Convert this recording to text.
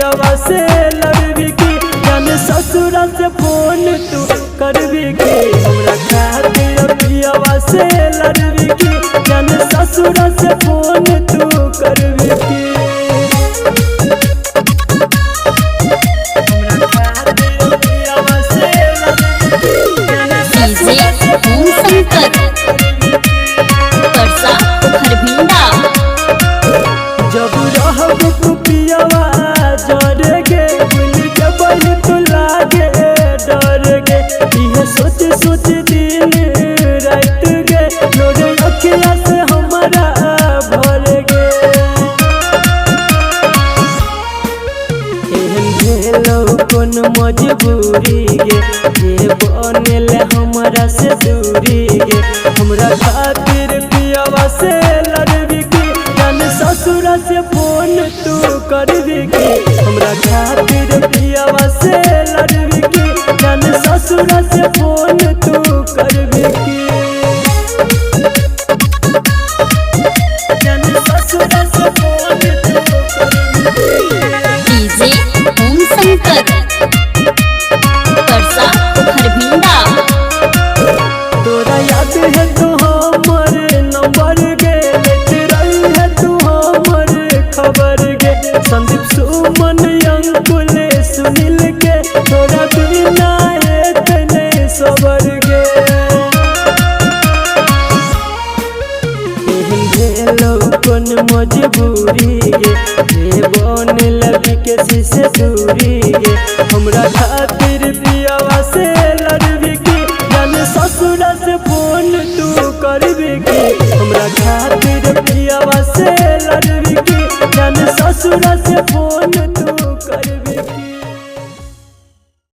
पियावा से लड़बी की जान ससुरा से फोन तू करबी की हमरा खातिर पियावा से लड़बी की जान ससुरा से फोन तू करबी की जब रहब तू पियावा जर गे भूल के बही तू लागे डर गे इहे सोच सोच दिन रात गे लोरे अखिया से हमारा भर गे एहन भेलौ कोन मजबूरी गे जे बनेल हमरा से दूरी गे हमरा खातिर पियावा से लड़बी की जान ससुरा से फोन तू करबी की हमरा खातिर पियावा से लड़बी की जान ससुरा से फोन तू करबी की जान ससुरा से फोन तू करबी डीजे ओम शंकर परसा खरभिंडा। तोरा याद है तू हमर नंबर गे लेते रही है तू हमर खबर गे संदीप सुमन अंकुल सुनील के तोरा बिना एतने सबर गे एहन भेलौ कोन मजबूरी गे जे बनल बिके से दूरी गे हमरा खातिर पियावा से लड़बी की जान ससुरा से फोन तू करबी की हमरा खातिर पियावा से लड़बी की जान ससुरा से फोन